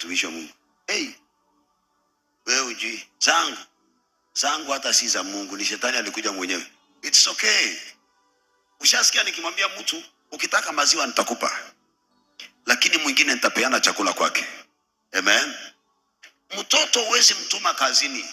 mtumishi wa Mungu, hey, wewe ujui zangu hata si za Mungu, ni shetani alikuja mwenyewe. It's okay. Ushasikia nikimwambia mtu ukitaka maziwa nitakupa, lakini mwingine nitapeana chakula kwake. Amen. Mtoto huwezi mtuma kazini,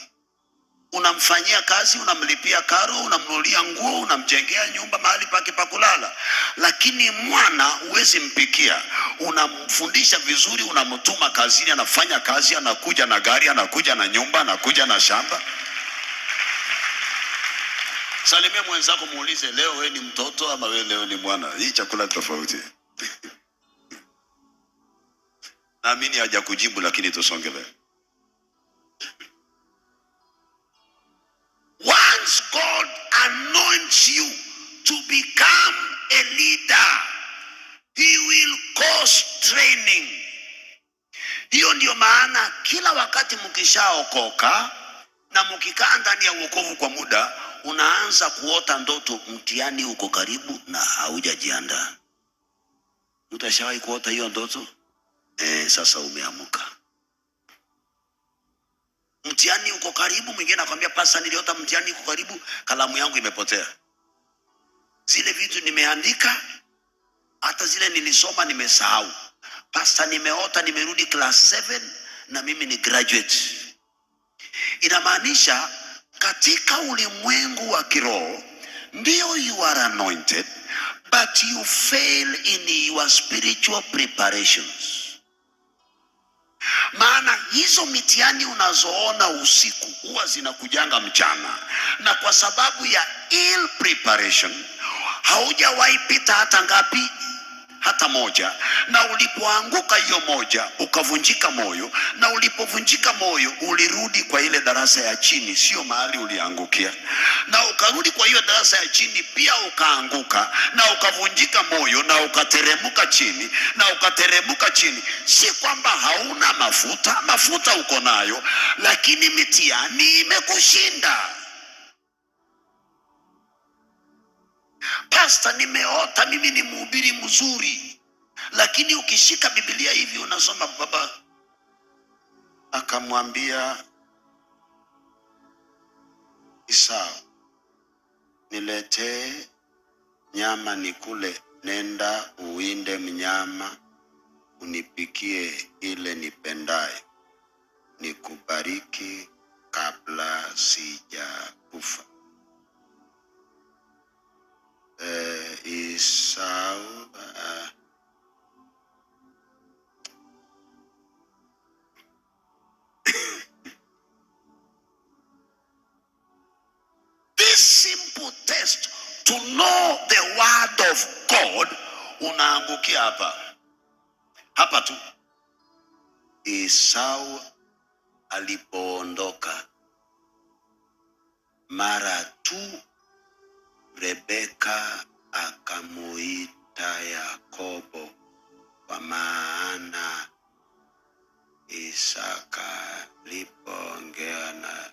unamfanyia kazi, unamlipia karo, unamnunulia nguo, unamjengea nyumba, mahali pake pa kulala. Lakini mwana huwezi mpikia, unamfundisha vizuri, unamtuma kazini, anafanya kazi, anakuja na gari, anakuja na nyumba, anakuja na shamba. Salimia mwenzako, muulize, leo wewe ni mtoto ama wewe leo ni mwana? Hii chakula tofauti. Naamini hajakujibu, lakini tusongele. Once God anoints you to become a leader, He will cause training. Hiyo ndio maana kila wakati mkishaokoka na mkikaa ndani ya wokovu kwa muda, unaanza kuota ndoto, mtihani uko karibu na haujajiandaa. Utashawahi kuota hiyo ndoto? Sasa umeamuka. Mtihani uko karibu, mwingine anakuambia, pasa niliota mtihani uko karibu, kalamu yangu imepotea. Zile vitu nimeandika, hata zile nilisoma nimesahau. Pasa nimeota nimerudi class 7 na mimi ni graduate. Inamaanisha katika ulimwengu wa kiroho ndio you are anointed, but you fail in your spiritual preparations. Maana hizo mitihani unazoona usiku huwa zinakujanga mchana, na kwa sababu ya ill preparation haujawahi pita hata ngapi? Hata moja. Na ulipoanguka hiyo moja ukavunjika moyo, na ulipovunjika moyo ulirudi kwa ile darasa ya chini, sio mahali uliangukia. Na ukarudi kwa hiyo darasa ya chini pia ukaanguka, na ukavunjika moyo, na ukateremuka chini, na ukateremuka chini. Si kwamba hauna mafuta uko nayo, lakini mitihani imekushinda. Pastor, nimeota mimi ni mhubiri mzuri, lakini ukishika Biblia hivi unasoma, baba akamwambia Esau, niletee nyama nikule, nenda uwinde mnyama unipikie ile nipendaye, nikubariki kabla sijakufa. Esau this simple test to know the word of God, unaangukia hapa tu. Esau alipoondoka, mara tu Rebeka akamuita Yakobo, kwa maana Isaka alipoongea na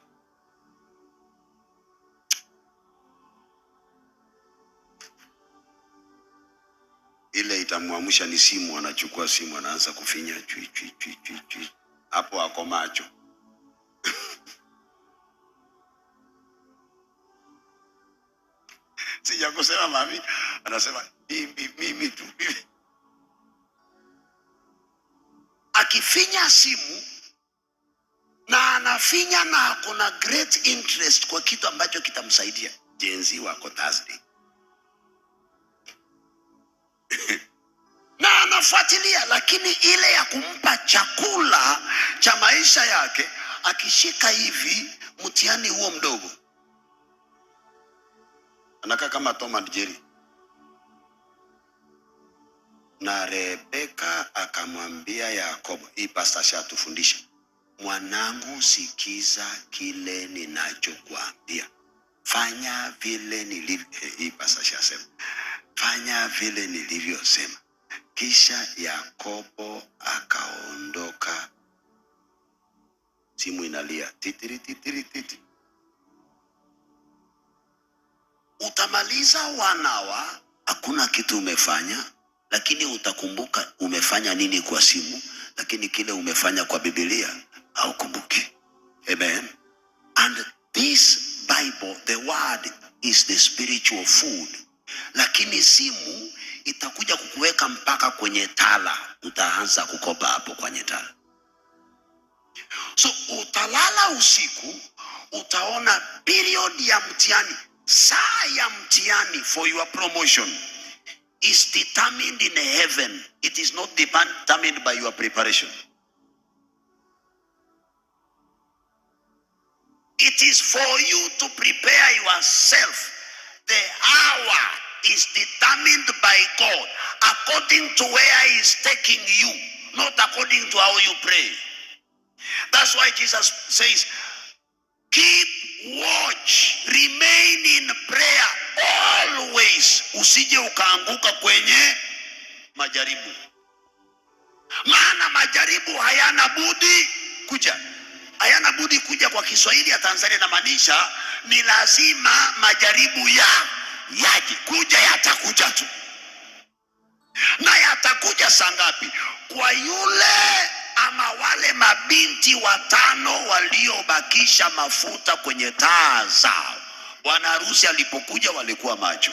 ile itamwamsha ni simu, anachukua simu anaanza kufinya chui. Hapo ako macho. Sija kusema mami, anasema mimi tu. Akifinya simu na anafinya na kuna great interest kwa kitu ambacho kitamsaidia. Jenzi wako Thursday. Na anafuatilia, lakini ile ya kumpa chakula cha maisha yake, akishika hivi mtihani huo mdogo, anakaa kama Tom and Jerry. Na Rebeka akamwambia Yakobo, hii pastor shatufundisha, mwanangu, sikiza kile ninachokuambia, fanya vile nilivyo. Hii pastor shasema, fanya vile nilivyosema. Kisha Yakobo akaondoka. Simu inalia titiri. Utamaliza wanawa, hakuna kitu umefanya, lakini utakumbuka umefanya nini kwa simu, lakini kile umefanya kwa Biblia haukumbuki. Amen. And this Bible, the word is the spiritual food. Lakini simu itakuja kukuweka mpaka kwenye tala, utaanza kukopa hapo kwenye tala. So utalala usiku, utaona period ya mtihani, saa ya mtihani for your promotion is determined in heaven. It is not determined by your preparation. It is for you to prepare yourself. The hour is determined by God according to where He is taking you, not according to how you pray. That's why Jesus says, keep watch, remain in prayer always. Usije ukaanguka kwenye majaribu. Maana majaribu hayana budi kuja. Hayana budi kuja kwa Kiswahili ya Tanzania na maanisha ni lazima majaribu yaje. Kuja, yatakuja tu. Na yatakuja saa ngapi? Kwa yule ama wale mabinti 5 waliobakisha mafuta kwenye taa zao. Bwana harusi alipokuja walikuwa macho.